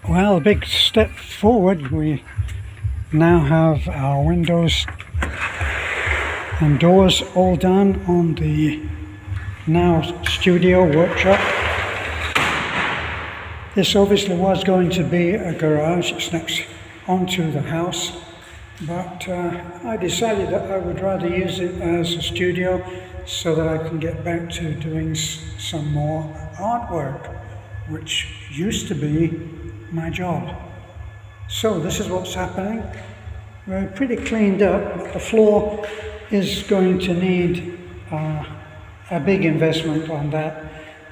Well, a big step forward. We now have our windows and doors all done on the now studio workshop. This obviously was going to be a garage. It's next onto the house, but I decided that I would rather use it as a studio so that I can get back to doing some more artwork, which used to be my job. So this is what's happening. We're pretty cleaned up, but the floor is going to need a big investment on that.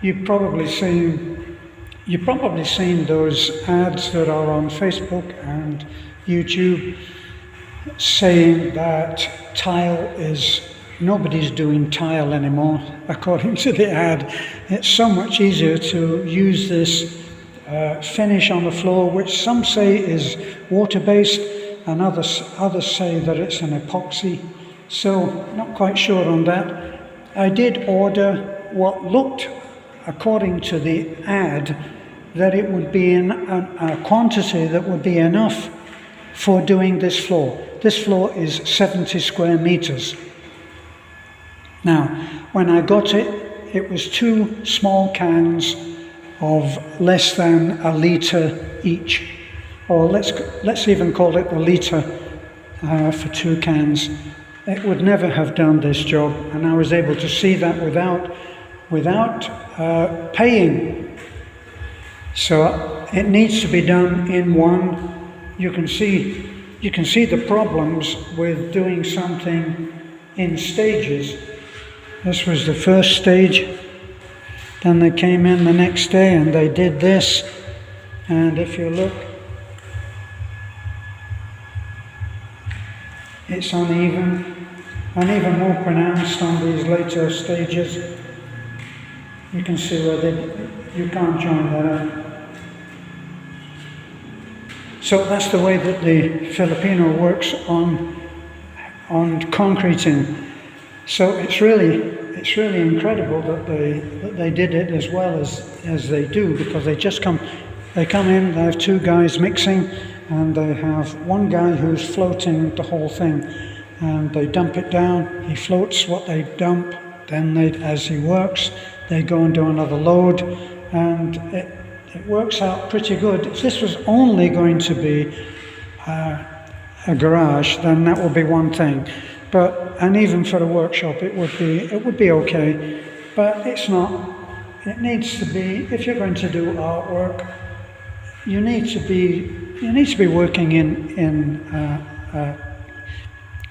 You've probably seen those ads that are on Facebook and YouTube saying that nobody's doing tile anymore. According to the ad, it's so much easier to use this finish on the floor, which some say is water-based and others say that it's an epoxy. So not quite sure on that. I did order what looked, according to the ad, that it would be in a quantity that would be enough for doing this floor. This floor is 70 square meters. Now, when I got it, it was 2 small cans of less than a litre each, or let's even call it a litre for 2 cans. It would never have done this job, and I was able to see that without paying. So it needs to be done in one. You can see the problems with doing something in stages. This was the first stage. Then they came in the next day and they did this. And if you look, it's uneven, and even more pronounced on these later stages. You can see where you can't join that up. So that's the way that the Filipino works on concreting. So it's really incredible that they did it as well as they do, because they come in, they have 2 guys mixing, and they have one guy who's floating the whole thing, and they dump it down. He floats what they dump, then as he works, they go and do another load, and it works out pretty good. If this was only going to be a garage, then that would be one thing. And even for a workshop, it would be okay. But it's not. It needs to be. If you're going to do artwork, you need to be working in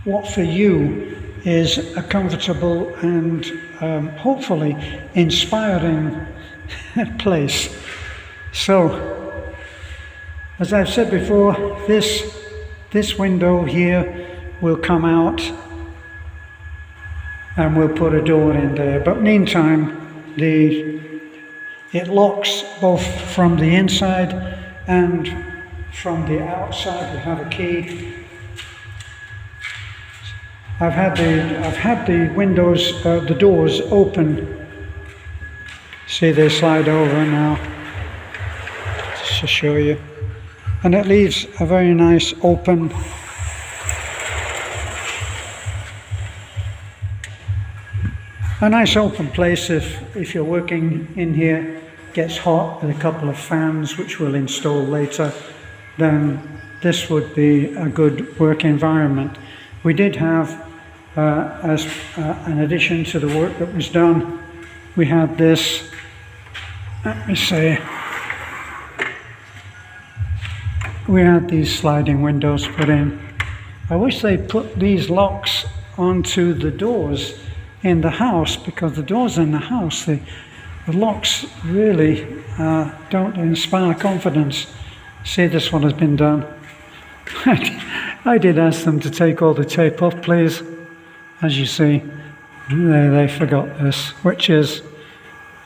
what for you is a comfortable and hopefully inspiring place. So, as I've said before, this window here will come out and we'll put a door in there. But meantime, it locks both from the inside and from the outside. We have a key. I've had the windows, the doors open. See, they slide over now, just to show you. And it leaves a very nice open place if you're working in here, gets hot with a couple of fans, which we'll install later, then this would be a good work environment. We did have, as an addition to the work that was done, we had this, let me see, we had these sliding windows put in. I wish they put these locks onto the doors in the house, because the doors in the house, the locks really don't inspire confidence. See, this one has been done. I did ask them to take all the tape off, please. As you see, they forgot this, which is,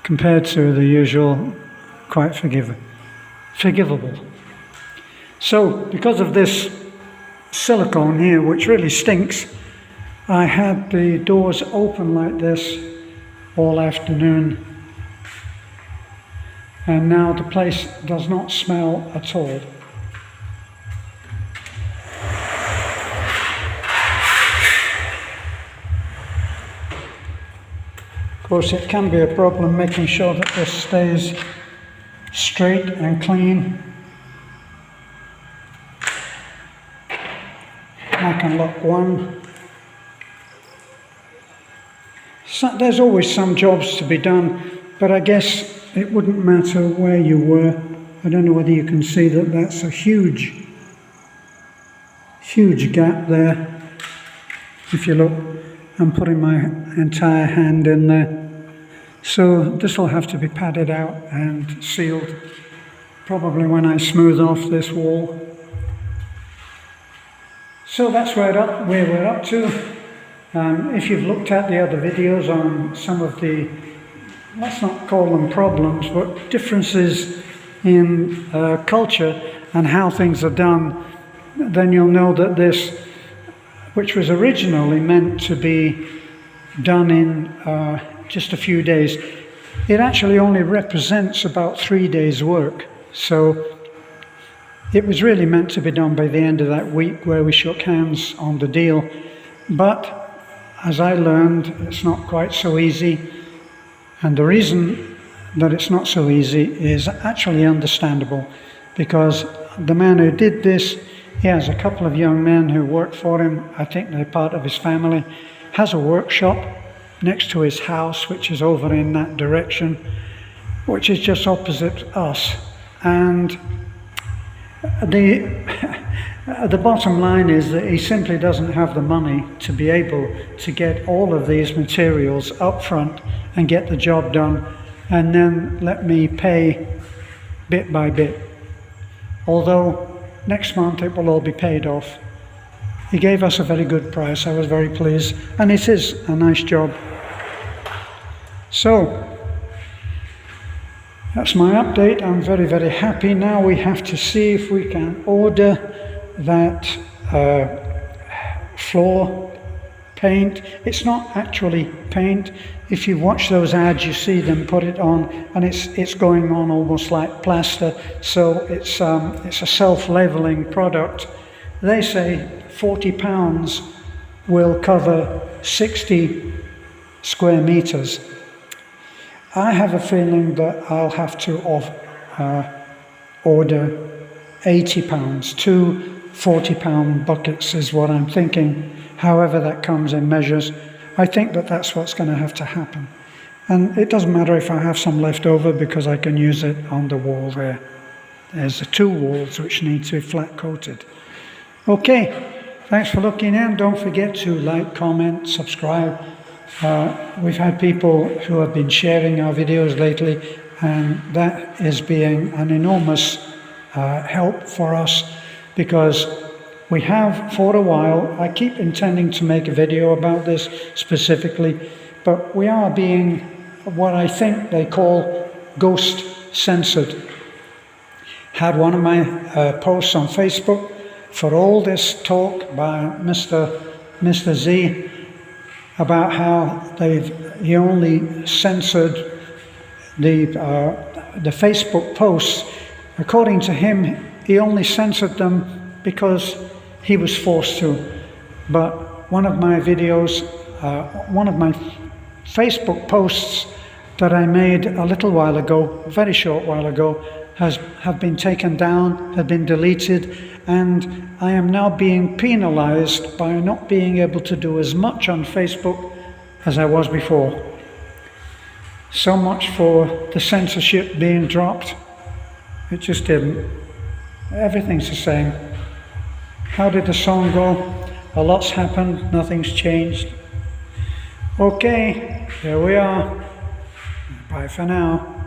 compared to the usual, quite forgivable. So, because of this silicone here, which really stinks, I had the doors open like this all afternoon, and now the place does not smell at all. Of course, it can be a problem making sure that this stays straight and clean. I can lock one. So there's always some jobs to be done, but I guess it wouldn't matter where you were. I don't know whether you can see that that's a huge gap there. If you look, I'm putting my entire hand in there. So this will have to be padded out and sealed, probably when I smooth off this wall. So that's where we're up to. If you've looked at the other videos on some of the, let's not call them problems, but differences in culture and how things are done, then you'll know that this, which was originally meant to be done in just a few days, it actually only represents about 3 days' work. So it was really meant to be done by the end of that week where we shook hands on the deal. But as I learned, it's not quite so easy. And the reason that it's not so easy is actually understandable, because the man who did this, he has a couple of young men who work for him. I think they're part of his family. Has a workshop next to his house, which is over in that direction, which is just opposite us. And the bottom line is that he simply doesn't have the money to be able to get all of these materials up front and get the job done, and then let me pay bit by bit. Although next month it will all be paid off. He gave us a very good price. I was very pleased, and it is a nice job. So that's my update. I'm very, very happy. Now we have to see if we can order that floor paint. It's not actually paint. If you watch those ads, you see them put it on, and it's going on almost like plaster. So it's a self-leveling product. They say £40 will cover 60 square meters. I have a feeling that I'll have to order £80. 2 £40 buckets is what I'm thinking, however that comes in measures. I think that that's what's going to have to happen. And it doesn't matter if I have some left over, because I can use it on the wall there. There's the 2 walls which need to be flat coated. Okay, thanks for looking in. Don't forget to like, comment, subscribe. We've had people who have been sharing our videos lately, and that is being an enormous help for us, because we have for a while, I keep intending to make a video about this specifically, but we are being what I think they call ghost censored. Had one of my posts on Facebook for all this talk by Mr. Z about how he only censored the Facebook posts. According to him, he only censored them because he was forced to. But one of my videos, one of my Facebook posts that I made a little while ago, a very short while ago, have been taken down, have been deleted, and I am now being penalized by not being able to do as much on Facebook as I was before. So much for the censorship being dropped. It just didn't. Everything's the same. How did the song go? A lot's happened, nothing's changed. Okay, here we are. Bye for now.